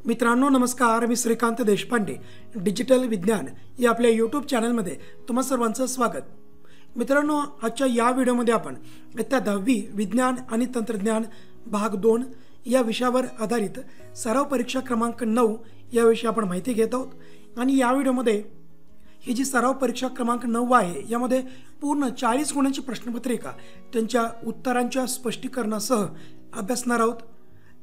मित्रांनो नमस्कार, मी श्रीकांत देशपांडे डिजिटल विज्ञान या आपल्या यूट्यूब चॅनलमध्ये तुम्हा सर्वांचं स्वागत। मित्रांनो, आजच्या या व्हिडिओमध्ये आपण इयत्ता 10वी विज्ञान आणि तंत्रज्ञान भाग 2 या विषयावर आधारित सराव परीक्षा क्रमांक 9 याविषयी आपण माहिती घेत आहोत। आणि या व्हिडिओमध्ये ही जी सराव परीक्षा क्रमांक 9 आहे यामध्ये पूर्ण 40 गुणांची प्रश्नपत्रिका त्यांच्या उत्तरांच्या स्पष्टीकरणासह अभ्यासणार आहोत।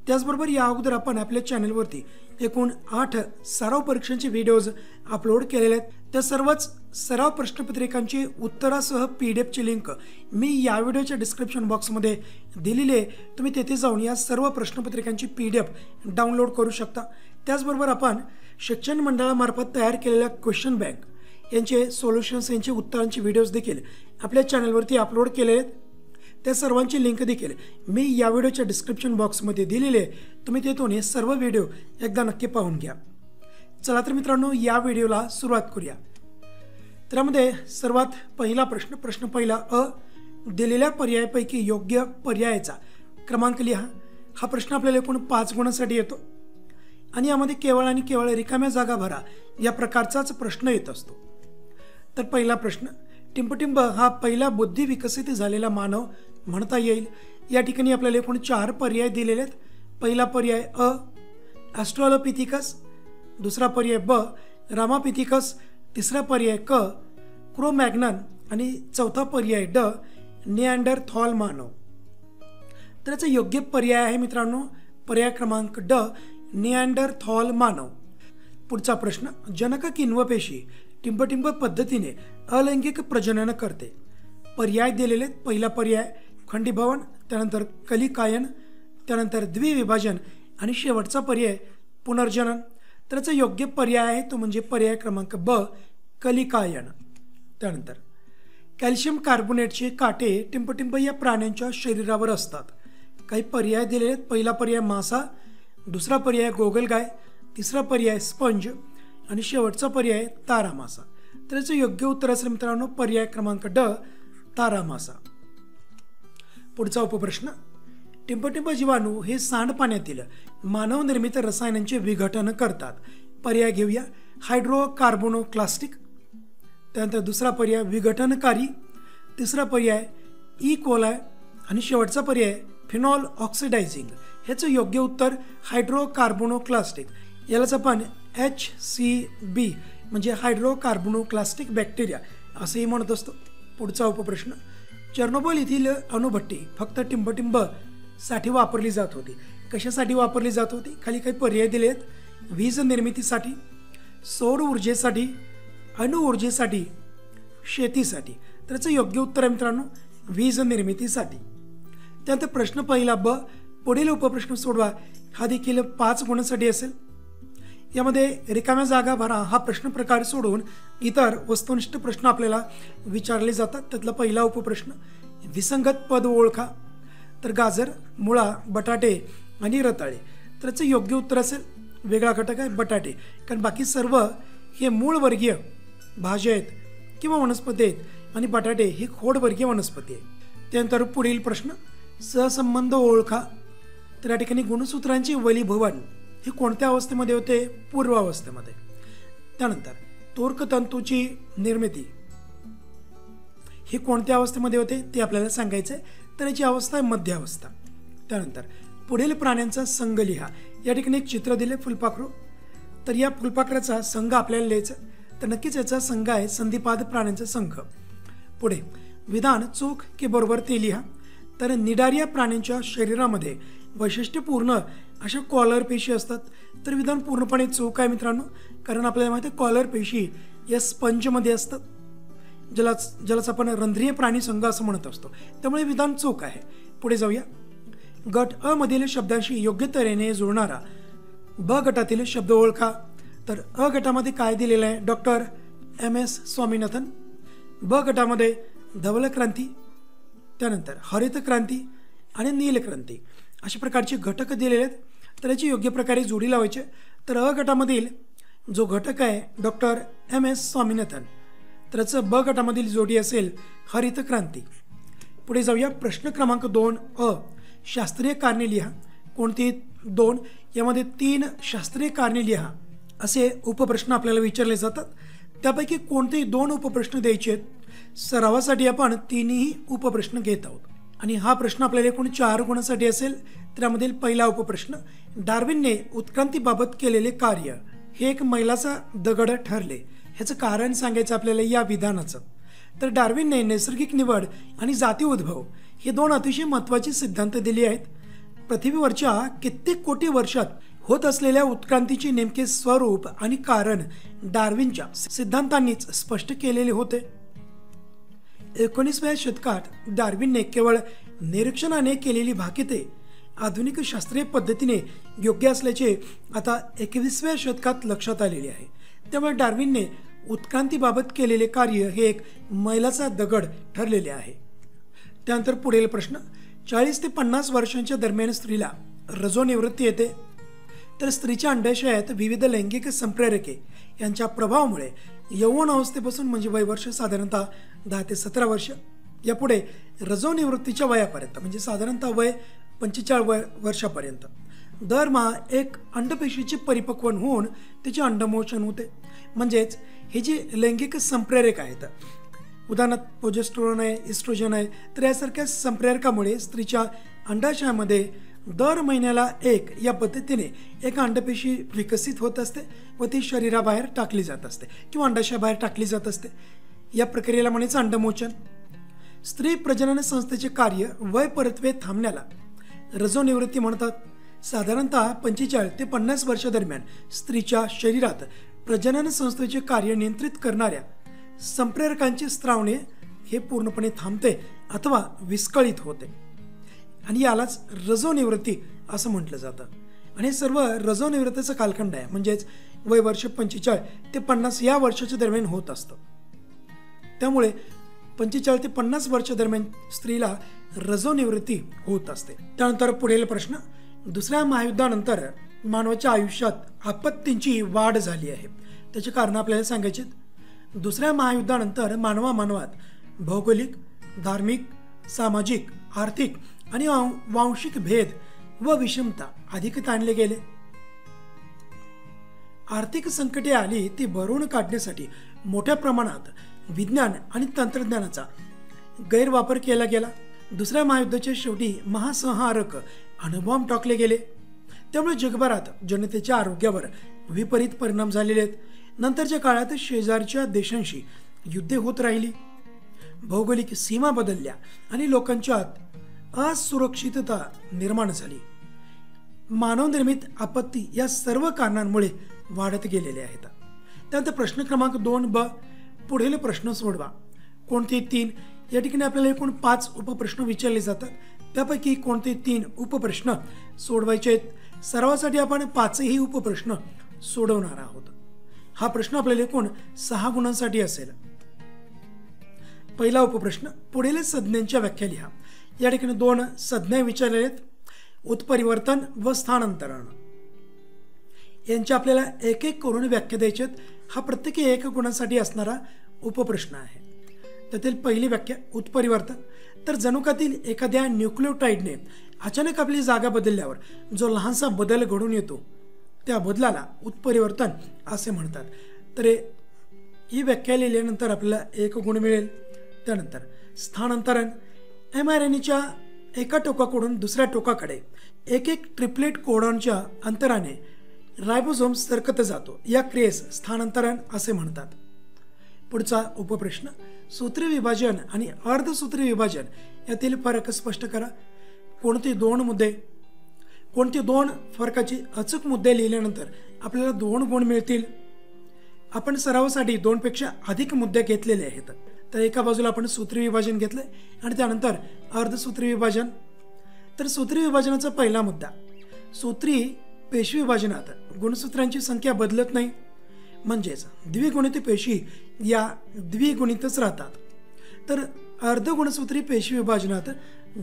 त्याचबरोबर या अगोदर आपण आपल्या चॅनलवरती एकूण 8 सराव परीक्षांचे व्हिडिओज अपलोड केलेले आहेत। त्या सर्वच सराव प्रश्नपत्रिकांची उत्तरासह पीडीएफची लिंक मी या व्हिडिओच्या डिस्क्रिप्शन बॉक्समध्ये दिलेली आहे। तुम्ही तेथे जाऊन या सर्व प्रश्नपत्रिकांची पीडीएफ डाउनलोड करू शकता। त्याचबरोबर आपण शिक्षण मंडळामार्फत तयार केलेल्या क्वेश्चन बँक यांचे सोल्युशन्स यांचे उत्तरांचे व्हिडिओज देखील आपल्या चॅनलवरती अपलोड केलेले आहेत। त्या सर्वांची लिंक देखील मी या व्हिडिओच्या डिस्क्रिप्शन बॉक्समध्ये दिलेली आहे। तुम्ही तेथून हे सर्व व्हिडिओ एकदा नक्की पाहून घ्या। चला तर मित्रांनो, या व्हिडिओला सुरुवात करूया। त्यामध्ये सर्वात पहिला प्रश्न पहिला अ, दिलेल्या पर्यायापैकी योग्य पर्यायाचा क्रमांक लिहा। हा प्रश्न आपल्याला एकूण 5 गुणांसाठी येतो आणि यामध्ये केवळ आणि केवळ रिकाम्या जागा भरा या प्रकारचाच प्रश्न येत असतो। तर पहिला प्रश्न, टिंबटिंब हा पहिला बुद्धी विकसित झालेला मानव म्हणता येईल। या ठिकाणी आपल्याला एकूण 4 पर्याय दिलेले आहेत। पहिला पर्याय अ, ॲस्ट्रोलोपिथिकस, दुसरा पर्याय ब, रामापिथिकस, तिसरा पर्याय क, क्रोमॅग्नन आणि चौथा पर्याय ड, निअँडरथॉल मानव। तर याचा योग्य पर्याय आहे मित्रांनो पर्याय क्रमांक ड, निअँडरथॉल मानव। पुढचा प्रश्न, जनक किण्वपेशी टिंबटिंब पद्धतीने अलैंगिक प्रजनन करते। पर्याय दिलेले, पहिला पर्याय खंडीभवन, त्यानंतर कलिकायन, त्यानंतर द्विविभाजन आणि शेवटचा पर्याय पुनर्जनन। तर याचा योग्य पर्याय आहे तो म्हणजे पर्याय क्रमांक ब, कलिकायन। त्यानंतर कॅल्शियम कार्बोनेटचे काटे टिंबटिंब या प्राण्यांच्या शरीरावर असतात। काही पर्याय दिलेले, पहिला पर्याय मासा, दुसरा पर्याय गोगलगाय, तिसरा पर्याय स्पंज आणि शेवटचा पर्याय तारा मासा। तर याचं योग्य उत्तर असेल मित्रांनो पर्याय क्रमांक ड, तारा मासा। पुढचा उपप्रश्न, टिंबटिंब जीवाणू हे सांडपाण्यातील मानव निर्मित रसायनांचे विघटन करतात। पर्याय घेऊया, हायड्रोकार्बोनोक्लास्टिक, त्यानंतर दुसरा पर्याय विघटनकारी, तिसरा पर्याय ई कोलाय आणि शेवटचा पर्याय फिनॉल ऑक्सिडायझिंग। ह्याचं योग्य उत्तर हायड्रोकार्बोनोक्लास्टिक, यालाच आपण HCB म्हणजे हायड्रोकार्बोनोक्लास्टिक बॅक्टेरिया असंही म्हणत असतो। पुढचा उपप्रश्न, चर्नोबिल येथील अणुभट्टी फक्त टिंबटिंब साठी वापरली जात होती। कशासाठी वापरली जात होती? खाली काही पर्याय दिले आहेत, वीज निर्मितीसाठी, सौर ऊर्जेसाठी, अणु ऊर्जेसाठी, शेतीसाठी। तर याचं योग्य उत्तर आहे मित्रांनो वीज निर्मितीसाठी। त्यानंतर प्रश्न पहिला ब, पुढील उपप्रश्न सोडवा। हा देखील 5 गुणांसाठी असेल। यामध्ये रिकाम्या जागा भरा हा प्रश्न प्रकार सोडून इतर वस्तुनिष्ठ प्रश्न आपल्याला विचारले जातात। त्यातला पहिला उपप्रश्न, विसंगत पद ओळखा। तर गाजर, मुळा, बटाटे आणि रताळे। तर याचं योग्य उत्तर असेल वेगळा घटक आहे बटाटे, कारण बाकी सर्व हे मूळवर्गीय भाज्या आहेत किंवा वनस्पती आहेत आणि बटाटे ही खोडवर्गीय वनस्पती आहे। त्यानंतर पुढील प्रश्न, सहसंबंध ओळखा। तर या ठिकाणी गुणसूत्रांची वलीभवन हे कोणत्या अवस्थेमध्ये होते? पूर्व अवस्थेमध्ये। त्यानंतर तोर्कतंतूची निर्मिती ही कोणत्या अवस्थेमध्ये होते ते आपल्याला सांगायचं आहे। तर याची अवस्था आहे मध्य अवस्था। त्यानंतर पुढील प्राण्यांचा संघ लिहा। या ठिकाणी एक चित्र दिले फुलपाखरू। तर या फुलपाखराचा संघ आपल्याला लिहायचा, तर नक्कीच याचा संघ आहे संधिपाद प्राण्यांचा संघ। पुढे विधान चूक की बरोबर ते लिहा। तर निडारिया प्राण्यांच्या शरीरामध्ये वैशिष्ट्यपूर्ण अशा कॉलर पेशी असतात। तर विधान पूर्णपणे चूक आहे मित्रांनो, कारण आपल्याला माहिती आहे कॉलर पेशी या स्पंजमध्ये असतात, ज्यालाच आपण रंध्रीय प्राणी संघ असं म्हणत असतो। त्यामुळे विधान चूक आहे। पुढे जाऊया, गट अ मधील शब्दांशी योग्य तऱ्हेने जुळणारा ब गटातील शब्द ओळखा। तर अ गटामध्ये काय दिलेलं आहे? Doctor MS Swaminathan. ब गटामध्ये धवल क्रांती, त्यानंतर हरित क्रांती आणि नील क्रांती अशा प्रकारचे घटक दिलेले आहेत। तर याची योग्य प्रकारे जोडी लावायची। तर अ गटामधील जो घटक आहे डॉक्टर MS स्वामीनाथन, तर याचं ब गटामधील जोडी असेल हरित क्रांती। पुढे जाऊया, प्रश्न क्रमांक 2 अ, शास्त्रीय कारणे लिहा। कोणती 2 यामध्ये 3 शास्त्रीय कारणे लिहा असे उपप्रश्न आपल्याला विचारले जातात. त्यापैकी कोणतेही 2 उपप्रश्न द्यायचे आहेत. सरावासाठी आपण 3ही उपप्रश्न घेत आहोत आणि हा प्रश्न आपल्याला एकूण 4 गुणांसाठी असेल. त्यामधील पहिला उपप्रश्न, डार्विनने उत्क्रांतीबाबत केलेले कार्य हे एक मैलाचा दगड ठरले. ह्याचं कारण सांगायचं आपल्याला या विधानाचं. तर डार्विनने नैसर्गिक निवड आणि जाती उद्भव हे 2 अतिशय महत्त्वाचे सिद्धांत दिले आहेत. पृथ्वीवरच्या कित्येक कोटी वर्षात होत असलेल्या उत्क्रांतीचे नेमके स्वरूप आणि कारण डार्विनच्या सिद्धांतांनीच स्पष्ट केलेले होते. 19व्या शतकात डार्विनने केवळ निरीक्षणाने केलेली भाकिते आधुनिक शास्त्रीय पद्धतीने योग्य असल्याचे आता 21व्या शतकात लक्षात आलेले आहे. त्यामुळे डार्विनने उत्क्रांतीबाबत केलेले कार्य हे एक मैलाचा दगड ठरलेले आहे. त्यानंतर पुढील प्रश्न, 40 ते 50 वर्षांच्या दरम्यान स्त्रीला रजोनिवृत्ती येते. तर स्त्रीच्या अंडाशयात विविध लैंगिक संप्रेरके यांच्या प्रभावामुळे यौवन अवस्थेपासून म्हणजे वयवर्ष साधारणतः 10 ते 17 वर्ष यापुढे रजोनिवृत्तीच्या वयापर्यंत म्हणजे साधारणतः वय 45 वर्षापर्यंत दरमहा एक अंडपेशीचे परिपक्वन होऊन त्याचे अंडमोचन होते. म्हणजेच हे जे लैंगिक संप्रेरक आहेत, उदाहरणार्थ प्रोजेस्टेरॉन आहे, इस्ट्रोजन आहे, तर यासारख्या संप्रेरकामुळे स्त्रीच्या अंडाशयामध्ये दर महिन्याला एक या पद्धतीने एक अंडपेशी विकसित होत असते व ती शरीराबाहेर टाकली जात असते किंवा अंडाशयाबाहेर टाकली जात असते. या प्रक्रियेला म्हणायचं अंडमोचन. स्त्री प्रजनन संस्थेचे कार्य वय परत्वे थांबण्याला रजोनिवृत्ती म्हणतात. साधारणतः 45 ते 50 वर्षादरम्यान स्त्रीच्या शरीरात प्रजनन संस्थेचे कार्य नियंत्रित करणाऱ्या संप्रेरकांचे स्त्रावणे हे पूर्णपणे थांबते अथवा विस्कळीत होते आणि यालाच रजोनिवृत्ती असं म्हटलं जातं. आणि हे सर्व रजोनिवृत्तीचा कालखंड आहे, म्हणजेच वय वर्ष 45 ते 50 या वर्षाच्या दरम्यान होत असतं. त्यामुळे 45 ते 50 वर्षादरम्यान स्त्रीला रजोनिवृत्ती होत असते. त्यानंतर पुढील प्रश्न, दुसऱ्या महायुद्धानंतर मानवाच्या आयुष्यात आपत्तींची वाढ झाली आहे. त्याचे कारण आपल्याला सांगायचे. दुसऱ्या महायुद्धानंतर मानवात भौगोलिक, धार्मिक, सामाजिक, आर्थिक आणि वांशिक भेद व विषमता अधिक ताणले गेले. आर्थिक संकटे आली ती भरून काढण्यासाठी मोठ्या प्रमाणात विज्ञान आणि तंत्रज्ञानाचा गैरवापर केला गेला. दुसऱ्या महायुद्धाच्या शेवटी महासंहारक अणुबॉम्ब टाकले गेले. त्यामुळे जगभरात जनतेच्या आरोग्यावर विपरीत परिणाम झालेले आहेत. नंतरच्या काळात शेजारच्या देशांशी युद्धे होत राहिली, भौगोलिक सीमा बदलल्या आणि लोकांच्यात असुरक्षितता निर्माण झाली. मानवनिर्मित आपत्ती या सर्व कारणांमुळे वाढत गेलेले आहेत. त्यानंतर प्रश्न क्रमांक 2ब, पुढील प्रश्न सोडवा. कोणते 3? या ठिकाणी आपल्याला एकूण 5 उपप्रश्न विचारले जातात. त्यापैकी कोणते 3 उपप्रश्न सोडवायचे आहेत. सरावासाठी आपण 5ही उपप्रश्न सोडवणार आहोत. हा प्रश्न आपल्याला एकूण 6 गुणांसाठी असेल. पहिला उपप्रश्न, पुढील संज्ञांच्या व्याख्या लिहा. या ठिकाणी 2 संज्ञा विचारलेल्या आहेत, उत्परिवर्तन व स्थानांतरण. यांच्या आपल्याला एक एक करून व्याख्या द्यायच्या आहेत. हा प्रत्येकी 1 गुणांसाठी असणारा उपप्रश्न आहे. त्यातील पहिली व्याख्या, उत्परिवर्तन. तर जनुकातील एखाद्या न्यूक्लियोटाइडने अचानक आपली जागा बदलल्यावर जो लहानसा बदल घडून येतो त्या बदलाला उत्परिवर्तन असे म्हणतात. तर ही व्याख्या लिहिल्यानंतर आपल्याला 1 गुण मिळेल. त्यानंतर स्थानांतरण, mRNAच्या एका टोकाकडून दुसऱ्या टोकाकडे एक ट्रिपलेट कोडॉनच्या अंतराने रायबोसोम सरकत जातो. या क्रियेस स्थानांतरण असे म्हणतात. पुढचा उपप्रश्न, सूत्री विभाजन आणि अर्धसूत्री विभाजन यातील फरक स्पष्ट करा. कोणते 2 फरकाचे अचूक मुद्दे लिहिल्यानंतर आपल्याला 2 गुण मिळतील. आपण सरावासाठी 2 पेक्षा अधिक मुद्दे घेतलेले आहेत. तर एका बाजूला आपण सूत्री विभाजन घेतले आणि त्यानंतर अर्धसूत्री विभाजन. तर सूत्री विभाजनाचा पहिला मुद्दा, सूत्री पेशी विभाजनात गुणसूत्रांची संख्या बदलत नाही, म्हणजेच द्विगुणित पेशी या द्विगुणितच राहतात. तर अर्धगुणसूत्री पेशी विभाजनात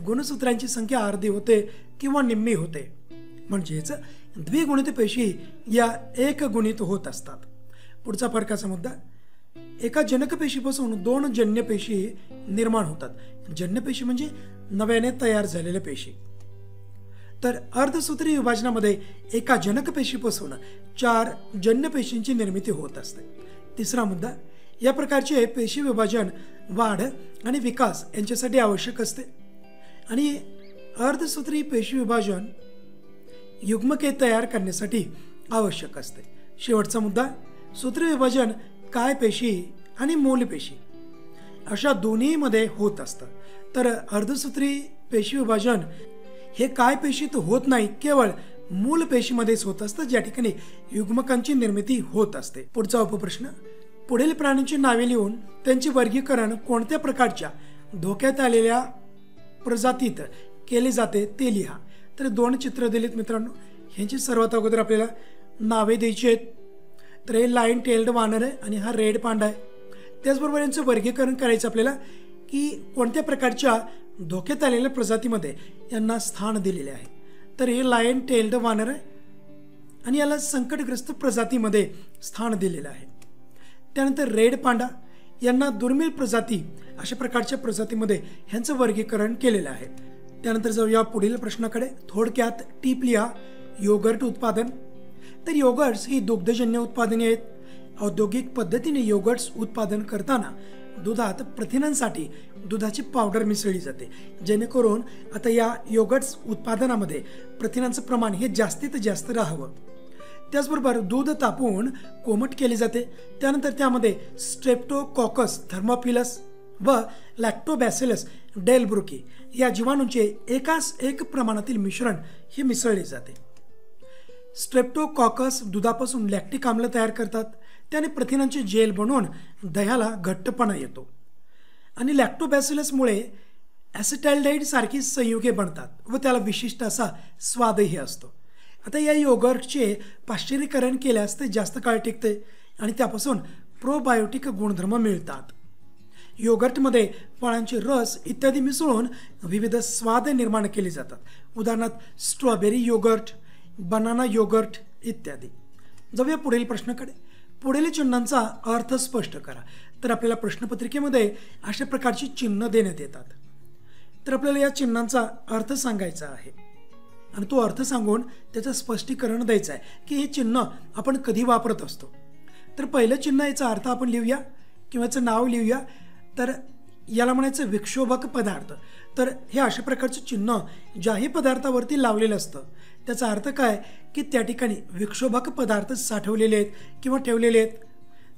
गुणसूत्रांची संख्या अर्धी होते किंवा निम्मी होते, म्हणजेच द्विगुणित पेशी या एक गुणित होत असतात. पुढचा फरकाचा मुद्दा, एका जनकपेशीपासून 2 जन्यपेशी निर्माण होतात. जन्यपेशी म्हणजे नव्याने तयार झालेल्या पेशी. तर अर्धसूत्री विभाजनामध्ये एका जनकपेशीपासून 4 जन्यपेशींची निर्मिती होत असते. तिसरा मुद्दा, या प्रकारचे पेशी विभाजन वाढ आणि विकास यांच्यासाठी आवश्यक असते आणि अर्धसूत्री पेशी विभाजन युग्मके तयार करण्यासाठी आवश्यक असते. शेवटचा मुद्दा, सूत्री विभाजन काय पेशी आणि मूल पेशी अशा दोन्हीमध्ये होत असतं. तर अर्धसूत्री पेशी विभाजन हे काय पेशीत होत नाही, केवळ मूल पेशीमध्येच होत असतं, ज्या ठिकाणी युग्मकांची निर्मिती होत असते. पुढचा उपप्रश्न, पुढील प्राण्यांची नावे लिहून त्यांचे वर्गीकरण कोणत्या प्रकारच्या धोक्यात आलेल्या प्रजातीत केले जाते ते लिहा. तर 2 चित्र दिलीत मित्रांनो, ह्यांची सर्वात अगोदर आपल्याला नावे द्यायची आहेत. तर हे लाईन टेल्ड वानर आहे आणि हा रेड पांडा आहे. त्याचबरोबर यांचं वर्गीकरण करायचं आपल्याला की कोणत्या प्रकारच्या धोक्यात आलेल्या प्रजातीमध्ये यांना स्थान दिलेले आहे. तर हे लायन टेल्ड वानर आहे आणि याला संकटग्रस्त प्रजातीमध्ये स्थान दिलेलं आहे. त्यानंतर रेड पांडा यांना दुर्मिळ प्रजाती अशा प्रकारच्या प्रजातीमध्ये ह्यांचं वर्गीकरण केलेलं आहे. त्यानंतर जाऊया पुढील प्रश्नाकडे. थोडक्यात टिप लिहा. योगर्ट उत्पादन. तर योगर्ट्स ही दुग्धजन्य उत्पादने आहेत. औद्योगिक पद्धतीने योगर्ट्स उत्पादन करताना दुधात प्रथिनांसाठी दुधाची पावडर मिसळली जाते, जेणेकरून आता या योगर्ट्स उत्पादनामध्ये प्रथिनांचं प्रमाण हे जास्तीत जास्त राहावं. त्याचबरोबर दूध तापवून कोमट केले जाते. त्यानंतर त्यामध्ये स्ट्रेप्टोकॉकस थर्मोफिलस व लॅक्टोबॅसिलस डेलब्रुकी या जीवाणूंचे एकाच एक प्रमाणातील मिश्रण हे मिसळले जाते. स्ट्रेप्टोकॉकस दुधापासून लॅक्टिक आम्ल तयार करतात. त्याने प्रथिनांचे जेल बनवून दह्याला घट्टपणा येतो आणि लॅक्टोबॅसिलसमुळे ॲसिटाल्डेहाइड सारखी संयुगे बनतात व त्याला विशिष्ट असा स्वादही असतो. आता या योगर्टचे पाश्चरीकरण केल्यास ते जास्त काळ टिकते आणि त्यापासून प्रोबायोटिक गुणधर्म मिळतात. योगर्टमध्ये फळांचे रस इत्यादी मिसळून विविध स्वाद निर्माण केले जातात. उदाहरणार्थ स्ट्रॉबेरी योगर्ट, बनाना योगर्ट इत्यादी. जाऊया पुढील प्रश्नाकडे. पुढील चिन्हांचा अर्थ स्पष्ट करा. तर आपल्याला प्रश्नपत्रिकेमध्ये अशा प्रकारची चिन्ह देण्यात येतात. तर आपल्याला या चिन्हांचा अर्थ सांगायचा आहे आणि तो अर्थ सांगून त्याचं स्पष्टीकरण द्यायचं आहे की हे चिन्ह आपण कधी वापरत असतो. तर पहिलं चिन्ह, याचा अर्थ आपण लिहूया किंवा याचं नाव लिहूया. तर याला म्हणायचं विक्षोभक पदार्थ. तर हे अशा प्रकारचं चिन्ह ज्याही पदार्थावरती लावलेलं असतं त्याचा अर्थ काय की त्या ठिकाणी विक्षोभक पदार्थ साठवलेले आहेत किंवा ठेवलेले आहेत.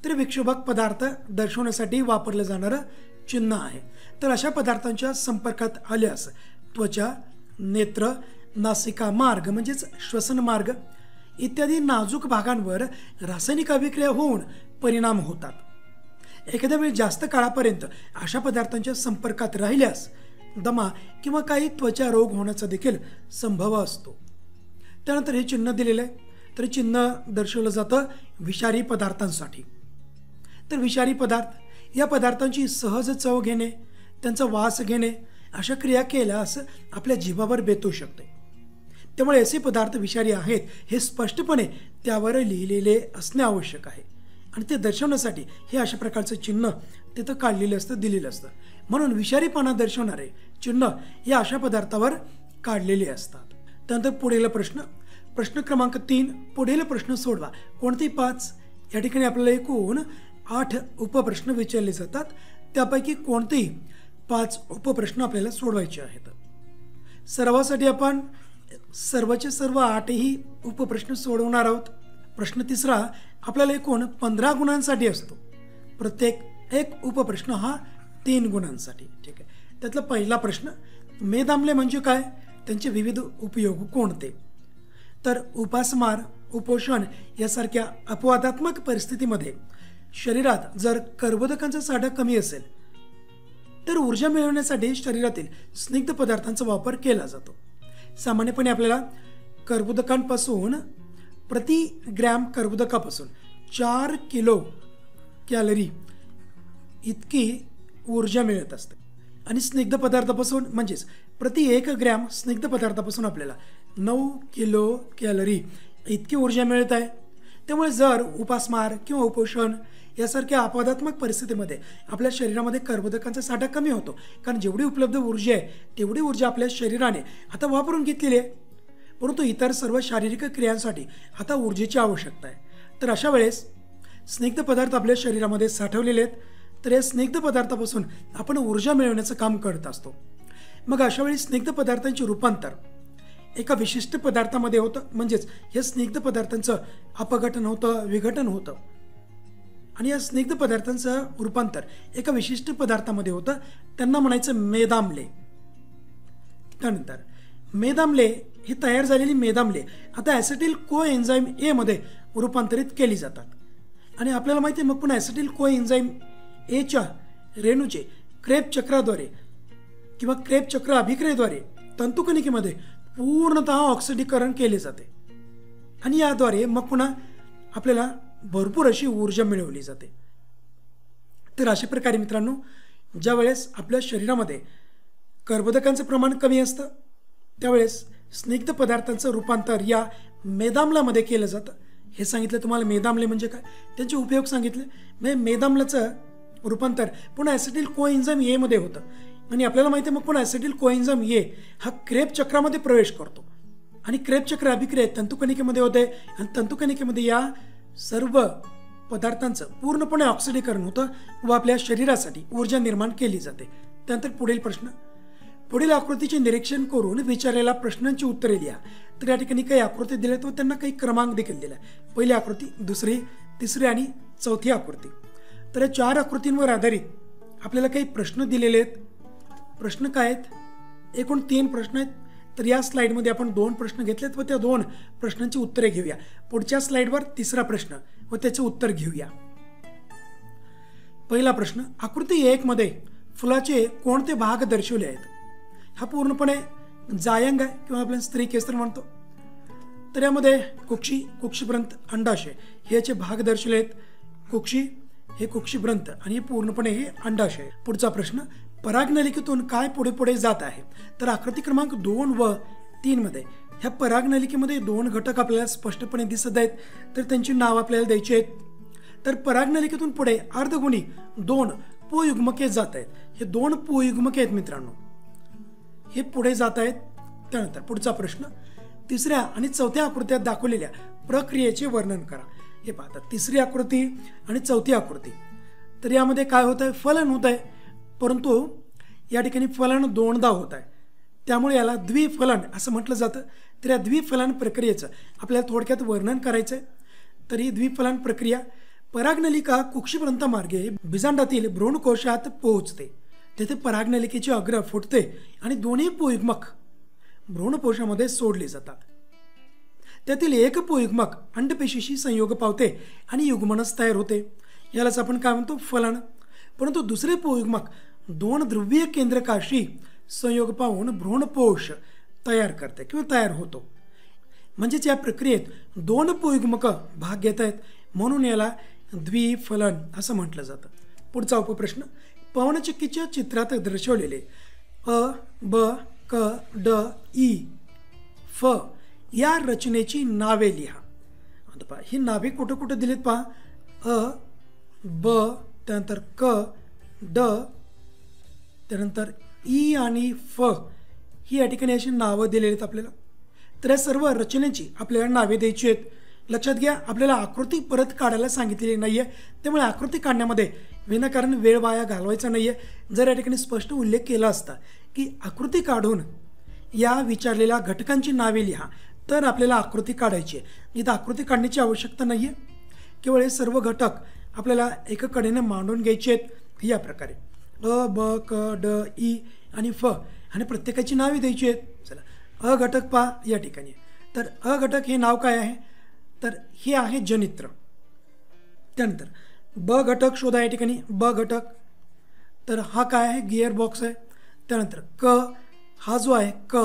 तर विक्षोभक पदार्थ दर्शवण्यासाठी वापरलं जाणारं चिन्ह आहे. तर अशा पदार्थांच्या संपर्कात आल्यास त्वचा, नेत्र, नासिका मार्ग म्हणजेच श्वसन मार्ग इत्यादी नाजूक भागांवर रासायनिक अभिक्रिया होऊन परिणाम होतात. एखाद्या वेळी जास्त काळापर्यंत अशा पदार्थांच्या संपर्कात राहिल्यास दमा किंवा काही त्वचा रोग होण्याचा देखील संभव असतो. त्यानंतर हे चिन्ह दिलेलं आहे. तर चिन्ह दर्शवलं जातं विषारी पदार्थांसाठी. तर विषारी पदार्थ या पदार्थांची सहज चव घेणे, त्यांचा वास घेणे अशा क्रिया केल्यास आपल्या जिभावर बेतू शकते. त्यामुळे असे पदार्थ विषारी आहेत हे स्पष्टपणे त्यावर लिहिलेले असणे आवश्यक आहे आणि ते दर्शवण्यासाठी हे अशा प्रकारचं चिन्ह तिथं काढलेलं असतं, दिलेलं असतं. म्हणून विषारीपणा दर्शवणारे चिन्ह हे अशा पदार्थावर काढलेले असतात. त्यानंतर पुढील प्रश्न क्रमांक 3. पुढील प्रश्न सोडवा. कोणते 5? या ठिकाणी आपल्याला एकूण 8 उपप्रश्न विचारले जातात. त्यापैकी कोणतेही 5 उपप्रश्न आपल्याला सोडवायचे आहेत. सरावासाठी आपण सर्वचे सर्व 8ही उपप्रश्न सोडवणार आहोत. प्रश्न 3 आपल्याला एकूण 15 गुणांसाठी असतो. प्रत्येक एक उपप्रश्न हा 3 गुणांसाठी. ठीक आहे. त्यातला पहिला प्रश्न, मेद आम्ले म्हणजे काय, त्यांचे विविध उपयोग कोणते. तर उपासमार, उपोषण यासारख्या अपवादात्मक परिस्थितीमध्ये शरीरात जर कर्बोदकांचा साठा कमी असेल तर ऊर्जा मिळवण्यासाठी शरीरातील स्निग्ध पदार्थांचा वापर केला जातो. सामान्यपणे आपल्याला कर्बोदकांपासून प्रति ग्रॅम कर्बोदकापासून 4 किलो कॅलरी इतकी ऊर्जा मिळत असते आणि स्निग्ध पदार्थापासून म्हणजेच प्रति 1 ग्रॅम स्निग्ध पदार्थापासून आपल्याला 9 किलो कॅलरी इतकी ऊर्जा मिळत आहे. त्यामुळे जर उपासमार किंवा उपोषण यासारख्या अपवादात्मक परिस्थितीमध्ये आपल्या शरीरामध्ये कर्बोदकांचा साठा कमी होतो, कारण जेवढी उपलब्ध ऊर्जा आहे तेवढी ऊर्जा आपल्या शरीराने आता वापरून घेतलेली आहे. परंतु इतर सर्व शारीरिक क्रियांसाठी आता ऊर्जेची आवश्यकता आहे. तर अशा वेळेस स्निग्ध पदार्थ आपल्या शरीरामध्ये साठवलेले आहेत. तर या स्निग्ध पदार्थापासून आपण ऊर्जा मिळवण्याचं काम करत असतो. मग अशा वेळी स्निग्ध पदार्थांचे रूपांतर एका विशिष्ट पदार्थामध्ये होतं, म्हणजेच या स्निग्ध पदार्थांचं अपघटन होतं, विघटन होतं. आणि या स्निग्ध पदार्थांचं रूपांतर एका विशिष्ट पदार्थामध्ये होतं, त्यांना म्हणायचं मेदाम्ले. त्यानंतर मेदाम्ले ही तयार झालेली मेदाम्ले आता ॲसिटिल को एन्झाईम ए मध्ये रूपांतरित केली जातात. आणि आपल्याला माहिती आहे मग पुन्हा ॲसिटिल को एन्झाईम एच्या रेणूचे क्रेब चक्राद्वारे किंवा क्रेब चक्र अभिक्रियेद्वारे तंतुकणिकेमध्ये पूर्णतः ऑक्सिडीकरण केले जाते. आणि याद्वारे मग पुन्हा आपल्याला भरपूर अशी ऊर्जा मिळवली जाते. तर अशा प्रकारे मित्रांनो, ज्या वेळेस आपल्या शरीरामध्ये कर्बोदकांचं प्रमाण कमी असतं त्यावेळेस स्निग्ध पदार्थांचं रूपांतर या मेदाम्लामध्ये केलं जातं. हे सांगितलं तुम्हाला मेदाम्ले म्हणजे काय, त्यांचे उपयोग सांगितले. म्हणजे मेदाम्लाचं रूपांतर पुन्हा ॲसिटिल कोएन्झाईम ए मध्ये होतं. आणि आपल्याला माहिती आहे मग पुन्हा ॲसिटिल कोएन्झाईम ए हा क्रेब चक्रामध्ये प्रवेश करतो आणि क्रेब चक्र अभिक्रिया तंतुकणिकेमध्ये होते आणि तंतुकणिकेमध्ये या सर्व पदार्थांचं पूर्णपणे ऑक्सिडीकरण होतं व आपल्या शरीरासाठी ऊर्जा निर्माण केली जाते. त्यानंतर पुढील प्रश्न, पुढील आकृतीचे निरीक्षण करून विचारलेल्या प्रश्नांची उत्तरे लिहा. तर या ठिकाणी काही आकृती दिल्यात व त्यांना काही क्रमांक देखील दिला. पहिली आकृती, दुसरी, तिसरी आणि चौथी आकृती. तर या 4 आकृतींवर आधारित आपल्याला काही प्रश्न दिलेले आहेत. प्रश्न काय आहेत? एकूण 3 प्रश्न आहेत. तर या स्लाइडमध्ये आपण 2 प्रश्न घेतलेत व त्या 2 प्रश्नांची उत्तरे घेऊया. पुढच्या स्लाइडवर तिसरा प्रश्न व त्याचे उत्तर घेऊया. पहिला प्रश्न, आकृती 1 मध्ये फुलाचे कोणते भाग दर्शवले आहेत? हा पूर्णपणे जायंग आहे किंवा आपण स्त्री केसर म्हणतो. तर यामध्ये कुक्षी, कुक्षिभ्रंथ, अंडाशय हे याचे भाग दर्शवले आहेत. कुक्षी, हे कुक्षिभ्रंथ आणि हे पूर्णपणे हे अंडाशय. पुढचा प्रश्न, परागनलिकेतून काय पुढे पुढे जात आहे? तर आकृती क्रमांक 2 व 3 मध्ये ह्या परागनलिकेमध्ये 2 घटक आपल्याला स्पष्टपणे दिसत आहेत. तर त्यांची नाव आपल्याला द्यायची आहेत. तर परागनलिकेतून पुढे अर्धगुणी 2 पोयुग्मके जात आहेत. हे 2 पोयुग्मके आहेत मित्रांनो, हे पुढे जात आहेत. त्यानंतर पुढचा प्रश्न, तिसऱ्या आणि चौथ्या आकृत्यात दाखवलेल्या प्रक्रियेचे वर्णन करा. हे पाहता, तिसरी आकृती आणि चौथी आकृती. तर यामध्ये काय होत आहे? फलन होत आहे, परंतु या ठिकाणी फलन 2दा होत आहे, त्यामुळे याला द्विफलन असं म्हटलं जातं. तर या द्विफलन प्रक्रियेचं आपल्याला थोडक्यात वर्णन करायचं आहे. तर ही द्विफलन प्रक्रिया परागनलिका कुक्षिभ्रंथामार्गे बीजांडातील भ्रूणकोशात पोहोचते. तेथे परागनलिकेची अग्र फुटते आणि दोन्ही पोयुग्मक भ्रूणकोशामध्ये सोडले जातात. त्यातील एक पोयुग्मक अंडपेशीशी संयोग पावते आणि युग्मनस तयार होते. यालाच आपण काय म्हणतो? फलन. परंतु दुसरे पोयुग्मक 2 ध्रुवीय केंद्रकाशी संयोग पावून भ्रूणपोष तयार करते किंवा तयार होतो. म्हणजेच या प्रक्रियेत 2 पोयुग्मक भाग घेत आहेत, म्हणून याला द्विफलन असं म्हटलं जातं. पुढचा उपप्रश्न, पवनचक्कीच्या चित्रात दर्शवलेले अ, ब, क, ड, ई, फ या रचनेची नावे लिहा. आता पहा, ही नावे कुठं कुठं दिलीत पहा. अ, ब, त्यानंतर क, ड, त्यानंतर ई आणि फ ही या ठिकाणी अशी नावं दिलेली आहेत आपल्याला. तर या सर्व रचनेची आपल्याला नावे द्यायची आहेत. लक्षात घ्या, आपल्याला आकृती परत काढायला सांगितलेली नाही आहे, त्यामुळे आकृती काढण्यामध्ये विनाकारण वेळ वाया घालवायचा नाही आहे. जर या ठिकाणी स्पष्ट उल्लेख केला असता की आकृती काढून या विचारलेल्या घटकांची नावे लिहा, तर आपल्याला आकृती काढायची आहे. इथं आकृती काढण्याची आवश्यकता नाही आहे, केवळ हे सर्व घटक आपल्याला एका कडेने मांडून घ्यायचे आहेत या प्रकारे. अ, ब, क, ड, ई आणि फ आणि प्रत्येकाची नावे द्यायची आहेत. चला, अ घटक पहा या ठिकाणी. तर अ घटक हे नाव काय आहे? तर हे आहे जनित्र. त्यानंतर ब घटक शोधा या ठिकाणी. ब घटक, तर हा काय आहे? गिअर बॉक्स आहे. त्यानंतर क हा जो आहे क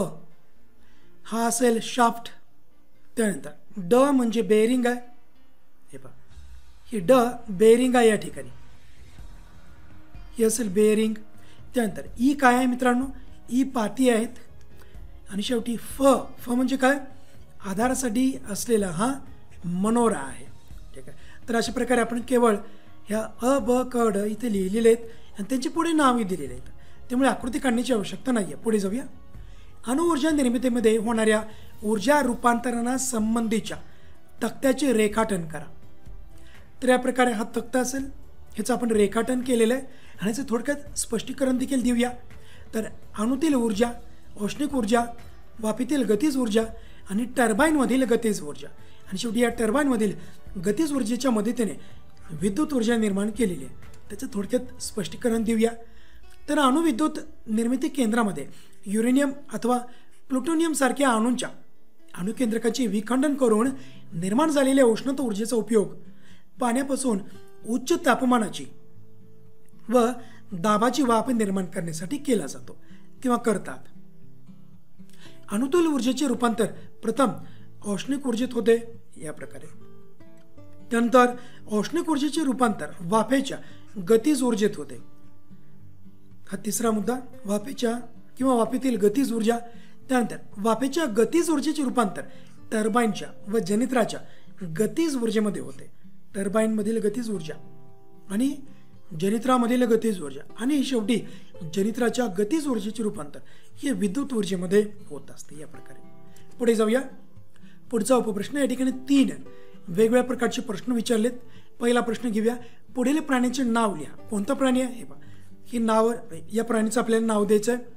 हा असेल शाफ्ट. त्यानंतर ड म्हणजे बेअरिंग आहे. हे पहा, ही ड बेअरिंग आहे या ठिकाणी, ही असेल बेअरिंग. त्यानंतर ई काय आहे मित्रांनो? ई पाती आहेत. आणि शेवटी फ, फ म्हणजे काय? आधारासाठी असलेला हा मनोरा आहे. ठीक आहे. तर अशा प्रकारे आपण केवळ ह्या अ, ब, क, ड इथे लिहिलेले आहेत आणि त्यांची पुढे नावे दिलेली आहेत, त्यामुळे आकृती काढण्याची आवश्यकता नाही आहे. पुढे जाऊया. अणुऊर्जा निर्मितीमध्ये होणाऱ्या ऊर्जा रूपांतरणासंबंधीच्या तक्त्याचे रेखाटन करा. तर या प्रकारे हा तक्ता असेल, ह्याचं आपण रेखाटन केलेलं आहे आणि याचं थोडक्यात स्पष्टीकरण देखील देऊया. तर अणूतील ऊर्जा, औष्णिक ऊर्जा, वाफेतील गतीज ऊर्जा आणि टर्बाईनमधील गतीज ऊर्जा आणि शेवटी या टर्बाईनमधील गतीज ऊर्जेच्या मदतीने विद्युत ऊर्जा निर्माण केलेली आहे. त्याचं थोडक्यात स्पष्टीकरण देऊया. तर अणुविद्युत निर्मिती केंद्रामध्ये युरेनियम अथवा प्लुटोनियम सारख्या अणूंच्या अणुकेंद्रकाचे विखंडन करून निर्माण झालेल्या उष्णता ऊर्जेचा उपयोग पाण्यापासून उच्च तापमानाची व दाबाची वाफ निर्माण करण्यासाठी केला जातो किंवा करतात. अणुतील ऊर्जेचे रूपांतर प्रथम औष्णिक ऊर्जेत होते या प्रकारे. त्यानंतर औष्णिक ऊर्जेचे रूपांतर वाफेच्या गतीज ऊर्जेत होते. हा तिसरा मुद्दा, वाफेच्या किंवा वाफेतील गतीज ऊर्जा. त्यानंतर वाफेच्या गतीज ऊर्जेचे रूपांतर टर्बाईनच्या व जनित्राच्या गतीज ऊर्जेमध्ये होते. टर्बाईनमधील गतीज ऊर्जा आणि जनित्रामधील गतीज ऊर्जा आणि शेवटी जनित्राच्या गतीज ऊर्जेचे रूपांतर हे विद्युत ऊर्जेमध्ये होत असते. या प्रकारे पुढे जाऊया. पुढचा उपप्रश्न, या ठिकाणी 3 वेगवेगळ्या प्रकारचे प्रश्न विचारलेत. पहिला प्रश्न घेऊया. पुढील प्राण्याचे नाव लिहा. कोणता प्राणी आहे हे पहा. ही नाव, या प्राणीचं आपल्याला नाव द्यायचं आहे.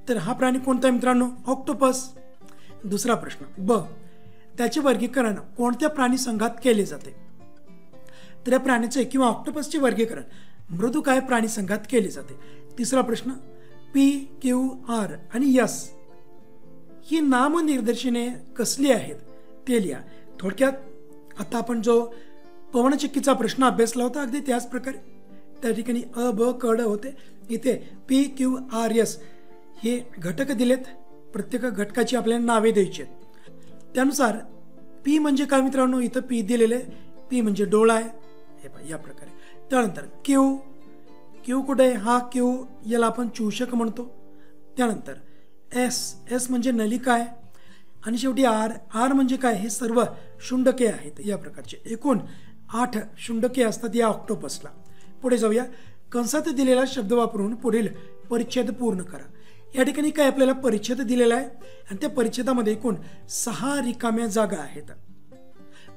तर हा प्राणी कोणता आहे मित्रांनो? ऑक्टोपस. दुसरा प्रश्न ब, त्याचे वर्गीकरण कोणत्या प्राणी संघात केले जाते? तर या प्राण्याचे किंवा ऑक्टोपसचे वर्गीकरण मृदुकाय प्राणी संघात केले जाते. तिसरा प्रश्न पी, क्यू, आर आणि एस ही नामनिर्देशने कसली आहेत ते लिहा. थोडक्यात आता आपण जो पवनचक्कीचा प्रश्न अभ्यासला होता अगदी त्याच प्रकारे त्या ठिकाणी अ, ब, क, ड होते. इथे पी, क्यू, आर, एस हे घटक दिलेत. प्रत्येक घटकाची आपल्याला नावे द्यायची आहेत. त्यानुसार पी म्हणजे काय मित्रांनो? इथं पी दिलेले. पी म्हणजे डोळा आहे हे पहा या प्रकारे. त्यानंतर क्यू, क्यू कुठे आहे? हा क्यू, याला आपण चूषक म्हणतो. त्यानंतर एस, एस म्हणजे नलिका आहे. आणि शेवटी आर, आर म्हणजे काय? हे सर्व शुंडके आहेत या प्रकारचे. एकूण 8 शुंडके असतात या ऑक्टोपसला. पुढे जाऊया. कंसात दिलेला शब्द वापरून पुढील परिच्छेद पूर्ण करा. या ठिकाणी काय आपल्याला परिच्छेद दिलेला आहे आणि त्या परिच्छेदामध्ये एकूण 6 रिकाम्या जागा आहेत.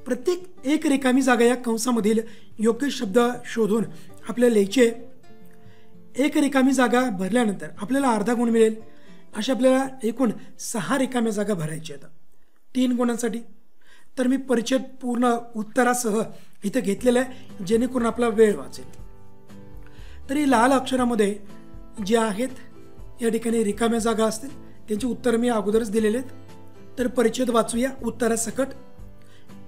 प्रत्येक एक रिकामी जागा या कंसामधील योग्य शब्द शोधून आपल्याला लिहायचे. एक रिकामी जागा भरल्यानंतर आपल्याला अर्धा गुण मिळेल. अशा आपल्याला एकूण 6 रिकाम्या जागा भरायच्या आहेत 3 गुणांसाठी. तर मी परिच्छेद पूर्ण उत्तरासह इथे घेतलेला आहे जेणेकरून आपला वेळ वाचेल. तरी लाल अक्षरामध्ये जे आहेत या ठिकाणी रिकाम्या जागा असतील त्यांची उत्तर मी अगोदरच दिलेले आहेत. तर परिच्छेद वाचूया उत्तरासकट.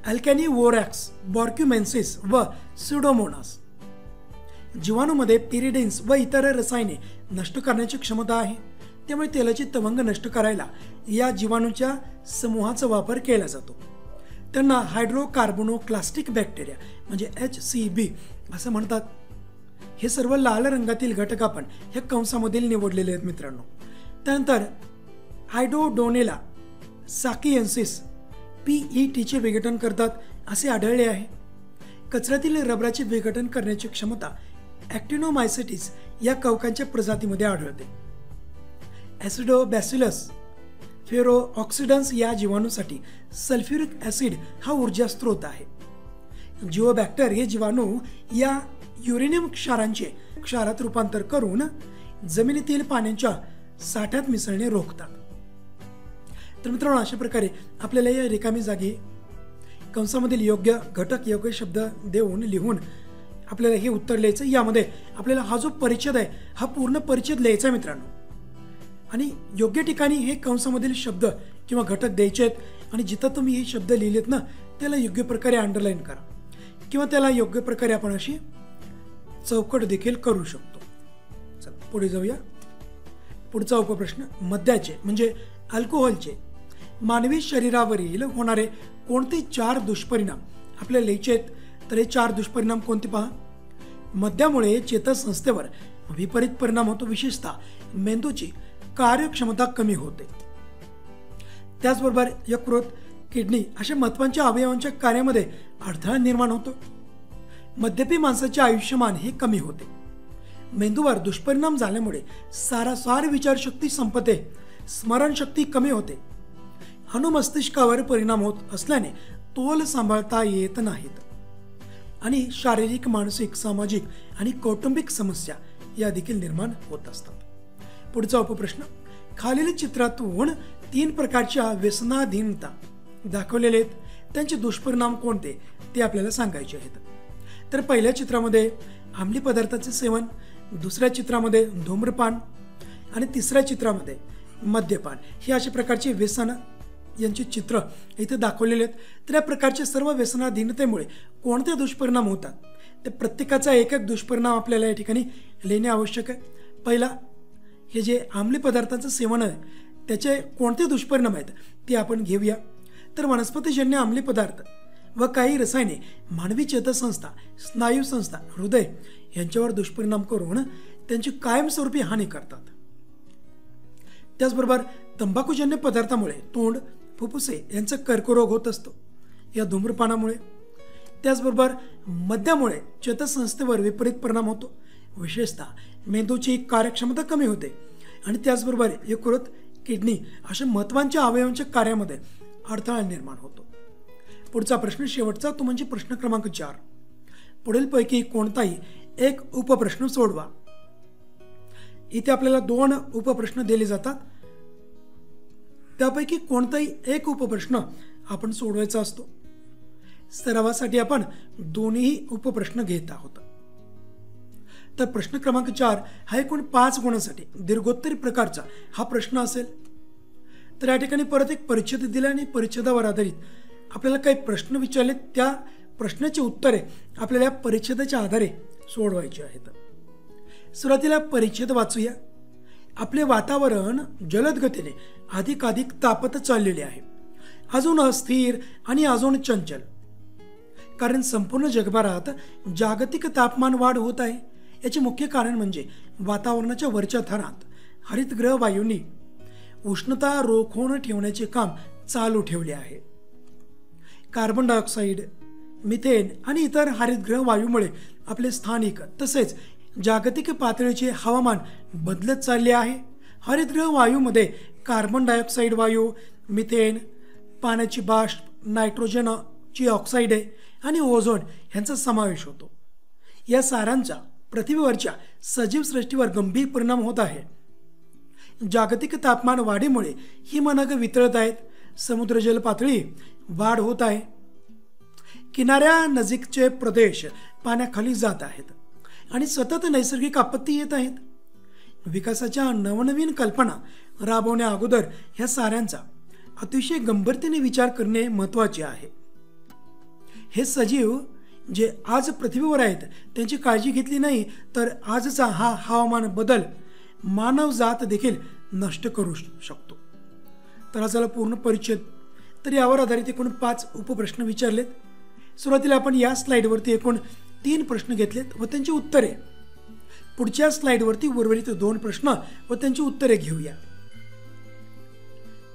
अल्कॅनी वोरॅक्स, बॉर्क्युमेन्सिस व स्युडोमोनास. जीवाणूमध्ये पिरिडिन्स व इतर रसायने नष्ट करण्याची क्षमता आहे. त्यामुळे तेलाची तवंग नष्ट करायला या जीवाणूच्या समूहाचा वापर केला जातो. त्यांना हायड्रोकार्बोनोक्लास्टिक बॅक्टेरिया म्हणजे HCB असं म्हणतात. हे सर्व लाल रंगातील घटक आपण हे कंसामधील निवडलेले आहेत मित्रांनो. त्यानंतर आयडोडोनेला साकिएन्सिस PETचे विघटन करतात असे आढळले आहे. कचऱ्यातील रबराचे विघटन करण्याची क्षमता ॲक्टिनोमायसिटिस या कवकांच्या प्रजातीमध्ये आढळते. ॲसिडोबॅसिलस फेरोऑक्सिडन्स या जीवाणूसाठी सल्फ्युरिक ॲसिड हा ऊर्जा स्रोत आहे. जिओबॅक्टर हे जीवाणू या युरेनियम क्षारांचे क्षारात रूपांतर करून जमिनीतील पाण्याच्या साठ्यात मिसळणे रोखतात. तर मित्रांनो अशा प्रकारे आपल्याला या रिकामी जागी कंसामधील योग्य घटक, योग्य शब्द देऊन लिहून आपल्याला हे उत्तर लिहायचं. यामध्ये आपल्याला हा जो परिच्छेद आहे हा पूर्ण परिच्छेद लिहायचा आहे मित्रांनो. आणि योग्य ठिकाणी हे कंसामधील शब्द किंवा घटक द्यायचे आहेत आणि जिथं तुम्ही हे शब्द लिहिलेत ना त्याला योग्य प्रकारे अंडरलाईन करा किंवा त्याला योग्य प्रकारे आपण अशी चौकट देखील करू शकतो. चला पुढे जाऊया. पुढचा उपप्रश्न, मद्याचे म्हणजे अल्कोहोलचे मानवी शरीरावरील होणारे कोणते 4 दुष्परिणाम आपल्याला लिहायचे आहेत. तर हे 4 दुष्परिणाम कोणते पहा. मद्यामुळे चेतासंस्थेवर विपरीत परिणाम होतो. विशेषतः मेंदूची कार्यक्षमता कमी होते. त्याचबरोबर यकृत, किडनी अशा महत्त्वाच्या अवयवांच्या कार्यामध्ये अडथळा निर्माण होतो. मद्यपी माणसाचे आयुष्यमान हे कमी होते. मेंदूवर दुष्परिणाम झाल्यामुळे सारासार विचारशक्ती संपते, स्मरणशक्ती कमी होते, अनुमस्तिष्कावर परिणाम होत असल्याने तोल सांभाळता येत नाहीत आणि शारीरिक, मानसिक, सामाजिक आणि कौटुंबिक समस्या या देखील निर्माण होत असतात। पुढचा उपप्रश्न, खालील चित्रातून 3 प्रकारच्या व्यसनाधीनता दाखवलेले आहेत, त्यांचे दुष्परिणाम कोणते ते आपल्याला सांगायचे आहेत। तर पहिल्या चित्रामध्ये अंमली पदार्थाचे सेवन, दुसऱ्या चित्रामध्ये धूम्रपान आणि तिसऱ्या चित्रामध्ये मद्यपान, ही अशा प्रकारचे व्यसन यांचे चित्र इथे दाखवलेले आहेत। तर या प्रकारच्या सर्व व्यसनाधीनतेमुळे कोणते दुष्परिणाम होतात, ते प्रत्येकाचा एक एक दुष्परिणाम आपल्याला या ठिकाणी लिहिणे आवश्यक आहे। पहिला, हे जे अंमली पदार्थांचं सेवन आहे त्याचे कोणते दुष्परिणाम आहेत ते आपण घेऊया। तर वनस्पतीजन्य अंमली पदार्थ व काही रसायने मानवी चेतासंस्था, स्नायू संस्था, हृदय यांच्यावर दुष्परिणाम करून त्यांची कायमस्वरूपी हानी करतात। त्याचबरोबर तंबाखूजन्य पदार्थामुळे तोंड, फुफ्फुसे यांचा कर्करोग होत असतो या धूम्रपानामुळे। त्याचबरोबर मद्यामुळे चेतासंस्थेवर विपरीत परिणाम होतो, विशेषतः मेंदूची कार्यक्षमता कमी होते आणि त्याचबरोबर यकृत, किडनी अशा महत्त्वाच्या अवयवांच्या कार्यामध्ये अडथळा निर्माण होतो। पुढचा प्रश्न शेवटचा, तो म्हणजे प्रश्न क्रमांक 4। पुढीलपैकी कोणताही एक उपप्रश्न सोडवा। इथे आपल्याला 2 उपप्रश्न दिले जातात, त्यापैकी कोणताही एक उपप्रश्न आपण सोडवायचा असतो। सरावासाठी आपण दोन्ही उपप्रश्न घेत आहोत। तर प्रश्न क्रमांक 4 हा एकूण 5 गुणांसाठी दीर्घोत्तरी प्रकारचा हा प्रश्न असेल। तर या ठिकाणी परत एक परिच्छेद दिला आणि परिच्छेदावर आधारित आपल्याला काही प्रश्न विचारले, त्या प्रश्नाची उत्तरे आपल्याला या परिच्छेदाच्या आधारे सोडवायची आहेत। सुरुवातीला परिच्छेद वाचूया। आपले वातावरण जलद गतीने अधिकाधिक तापत चाललेले आहे, अजून अस्थिर आणि अजून चंचल, कारण संपूर्ण जगभरात जागतिक तापमान वाढ होत आहे। याचे मुख्य कारण म्हणजे वातावरणाच्या वरच्या थरात हरितगृह वायूंनी उष्णता रोखून ठेवण्याचे काम चालू ठेवले आहे। कार्बन डायऑक्साईड, मिथेन आणि इतर हरितगृह वायूमुळे आपले स्थानिक तसेच जागतिक पातळीचे हवामान बदलत चालले आहे। हरितगृह वायूमध्ये कार्बन डायऑक्साईड वायू, मिथेन, पाण्याची बाष्प, नायट्रोजनची ऑक्साईड आणि ओझोन यांचा समावेश होतो। या सारांचा पृथ्वीवरच्या सजीव सृष्टीवर गंभीर परिणाम होत आहे। जागतिक तापमान वाढीमुळे हिमनग वितळत आहेत, समुद्र जल पातळी वाढ होत आहे, किनाऱ्या नजीकचे प्रदेश पाण्याखाली जात आहेत आणि सतत नैसर्गिक आपत्ती येत आहेत। विकासाच्या नवनवीन कल्पना राबवण्या अगोदर ह्या साऱ्यांचा अतिशय गंभीरतेने विचार करणे महत्त्वाचे आहे। हे सजीव जे आज पृथ्वीवर आहेत त्यांची काळजी घेतली नाही तर आजचा हा हवामान बदल मानवजात देखील नष्ट करू शकतो। तर हा झाला पूर्ण परिच्छेद। तर यावर आधारित एकूण 5 उपप्रश्न विचारलेत। सुरुवातीला आपण या स्लाइडवरती एकूण 3 प्रश्न घेतलेत व त्यांची उत्तरे, पुढच्या स्लाइडवरती उर्वरित 2 प्रश्न व त्यांची उत्तरे घेऊया।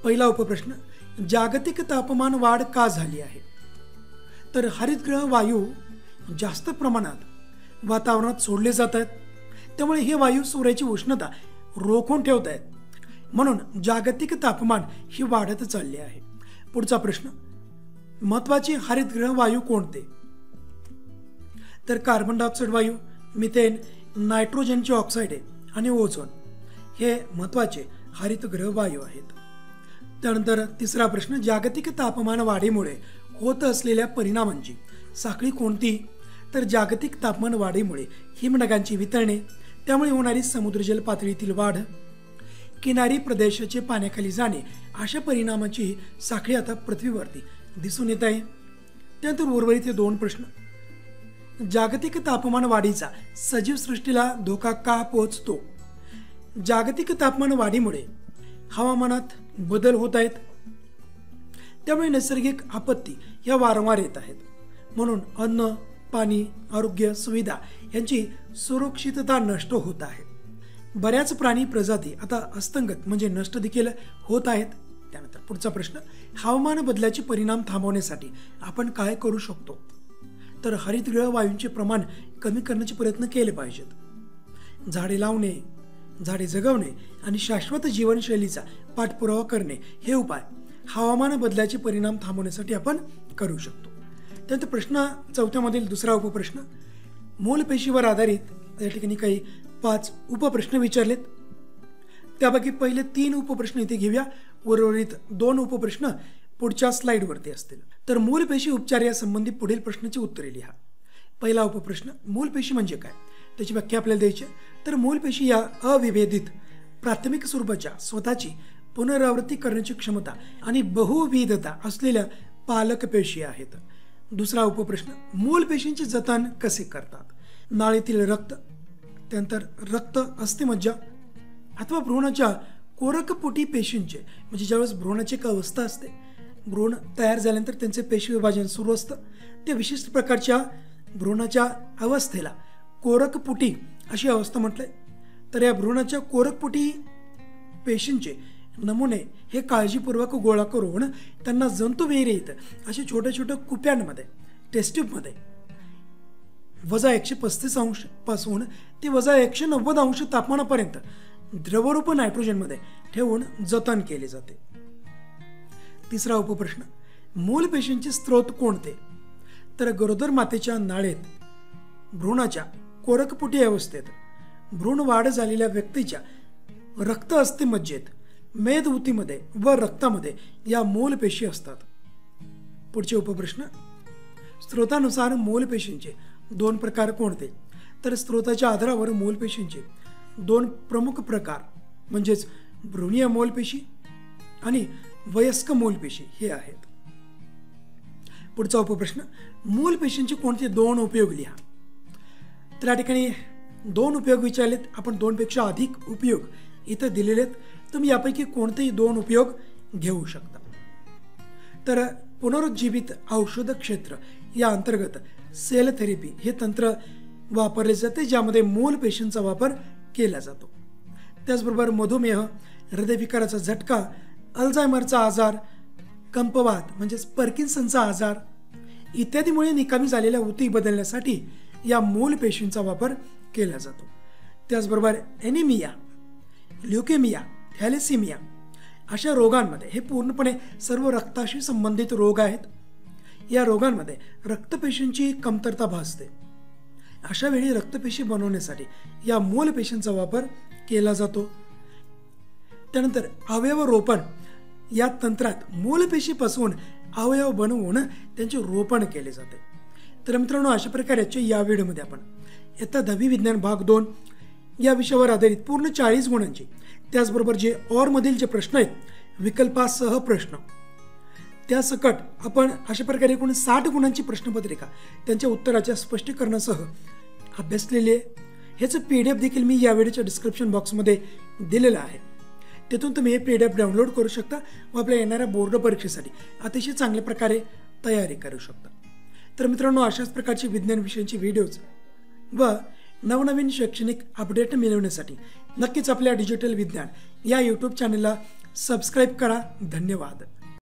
पहिला उपप्रश्न, जागतिक तापमान वाढ का झाली आहे? तर हरितगृह वायू जास्त प्रमाणात वातावरणात सोडले जात आहेत, त्यामुळे हे वायू सूर्याची उष्णता रोखून ठेवत आहेत, म्हणून जागतिक तापमान ही वाढत चालले आहे। पुढचा प्रश्न, महत्त्वाचे हरितगृह वायू कोणते? तर कार्बन डायऑक्साईड वायू, मिथेन, नायट्रोजनची ऑक्साईड आणि ओझोन हे महत्त्वाचे हरितगृह वायू आहेत। त्यानंतर तिसरा प्रश्न, जागतिक तापमान वाढीमुळे होत असलेल्या परिणामांची साखळी कोणती? तर जागतिक तापमान वाढीमुळे हिमनगांची वितळणे, त्यामुळे होणारी समुद्रजल पातळीतील वाढ, किनारी प्रदेशाचे पाण्याखाली जाणे अशा परिणामाची साखळी आता पृथ्वीवरती दिसून येत आहे। त्यानंतर उर्वरित 2 प्रश्न, जागतिक तापमान वाढीचा सजीव सृष्टीला धोका का पोहोचतो? जागतिक तापमान वाढीमुळे हवामानात बदल होत आहेत, त्यामुळे नैसर्गिक आपत्ती या वारंवार येत आहेत, म्हणून अन्न, पाणी, आरोग्य सुविधा यांची सुरक्षितता नष्ट होत आहे। बऱ्याच प्राणी प्रजाती आता अस्तंगत म्हणजे नष्ट देखील होत आहेत। त्यानंतर पुढचा प्रश्न, हवामान बदलाचे परिणाम थांबवण्यासाठी आपण काय करू शकतो? तर हरितगृह वायूंचे प्रमाण कमी करण्याचे प्रयत्न केले पाहिजेत। झाडे लावणे, झाडे जगवणे आणि शाश्वत जीवनशैलीचा पाठपुरावा करणे हे उपाय हवामान बदलाचे परिणाम थांबवण्यासाठी आपण करू शकतो. त्यानंतर प्रश्न 4मधील दुसरा उपप्रश्न, मूल पेशीवर आधारित या ठिकाणी काही 5 उपप्रश्न विचारलेत. त्यापैकी पहिले 3 उपप्रश्न इथे घेऊया, उर्वरित 2 उपप्रश्न पुढच्या स्लाइडवरती असतील. तर मूल पेशी उपचार या संबंधी पुढील प्रश्नाची उत्तरे लिहा. पहिला उपप्रश्न, मूल पेशी म्हणजे काय, त्याची व्याख्या आपल्याला द्यायची. तर मूल पेशी या अविभेदित प्राथमिक स्वरूपाच्या स्वतःची पुनरावृत्ती करण्याची क्षमता आणि बहुविधता असलेल्या पालक पेशी आहेत. दुसरा उपप्रश्न, मूल पेशींचे जतन कसे करतात. नाळीतील रक्त, त्यानंतर रक्त अस्थिमज्जा अथवा भ्रूणाच्या कोरकपोटी पेशींचे, म्हणजे ज्यावेळेस भ्रूणाची एक अवस्था असते, भ्रूण तयार झाल्यानंतर त्यांचे पेशी विभाजन सुरू असतं, त्या विशिष्ट प्रकारच्या भ्रूणाच्या अवस्थेला कोरकपोटी अशी अवस्था म्हटलंय. तर या भ्रूणाच्या कोरकपोटी पेशींचे नमुने हे काळजीपूर्वक गोळा करून त्यांना जंतुविरहित अशा छोट्या छोट्या कुप्यांमध्ये, टेस्ट्यूबमध्ये -135° पासून ते -190° तापमानापर्यंत द्रवरूप नायट्रोजनमध्ये ठेवून जतन केले जाते. तिसरा उपप्रश्न, मूल पेशींचे स्रोत कोणते. तर गरोदर मातेच्या नाळेत, भ्रूणाच्या कोरकपोटी अवस्थेत, भ्रूण वाढ झालेल्या व्यक्तीच्या रक्त अस्थिमज्जेत, मेदऊतीमध्ये व रक्तामध्ये या मूल पेशी असतात. पुढचे उपप्रश्न, स्रोतानुसार मूल पेशींचे 2 प्रकार कोणते. तर स्रोताच्या आधारावर मूल पेशींचे 2 प्रमुख प्रकार म्हणजेच भ्रूणीय मूल पेशी आणि वयस्क मूल पेशी हे आहेत. पुढचा उपप्रश्न, मूल पेशींचे कोणते 2 उपयोग लिहा. तर या ठिकाणी 2 उपयोग विचारलेत, आपण 2 पेक्षा अधिक उपयोग इथं दिलेले आहेत. तुम्ही यापैकी कोणतेही 2 उपयोग घेऊ शकता. तर पुनरुज्जीवित औषध क्षेत्र या अंतर्गत सेल थेरपी हे तंत्र वापरले जाते, ज्यामध्ये मूल पेशींचा वापर केला जातो. त्याचबरोबर मधुमेह, हृदयविकाराचा झटका, अल्झायमरचा आजार, कंपवात म्हणजेच पार्किन्सनचा आजार इत्यादीमुळे निकामी झालेल्या ऊती बदलण्यासाठी या मूल पेशींचा वापर केला जातो. त्याचबरोबर एनिमिया, ल्युकेमिया, थॅलेसिमिया अशा रोगांमध्ये, हे पूर्णपणे सर्व रक्ताशी संबंधित रोग आहेत, या रोगांमध्ये रक्तपेशींची कमतरता भासते. अशा वेळी रक्तपेशी बनवण्यासाठी या मूल पेशींचा वापर केला जातो. त्यानंतर अवयव रोपण या तंत्रात मूल पेशीपासून अवयव बनवून त्यांचे रोपण केले जाते. तर मित्रांनो, अशा प्रकारे या व्हिडिओमध्ये आपण इयत्ता 10वी विज्ञान भाग 2 या विषयावर आधारित पूर्ण 40 गुणांची, त्याचबरोबर जे ऑरमधील जे प्रश्न आहेत, विकल्पासह प्रश्न, त्या सकट आपण अशा प्रकारे एकूण 60 गुणांची प्रश्नपत्रिका त्यांच्या उत्तराच्या स्पष्टीकरणासह अभ्यासलेली आहे. ह्याचं PDF देखील मी या व्हिडिओच्या डिस्क्रिप्शन बॉक्समध्ये दिलेलं आहे. तिथून तुम्ही हे PDF डाउनलोड करू शकता व आपल्या येणाऱ्या बोर्ड परीक्षेसाठी अतिशय चांगल्या प्रकारे तयारी करू शकता. तर मित्रांनो, अशाच प्रकारचे विज्ञान विषयांचे व्हिडिओज व नवनवीन शैक्षणिक अपडेट मिळवण्यासाठी नक्कीच आपल्या डिजिटल विज्ञान या YouTube चॅनलला सबस्क्राईब करा. धन्यवाद.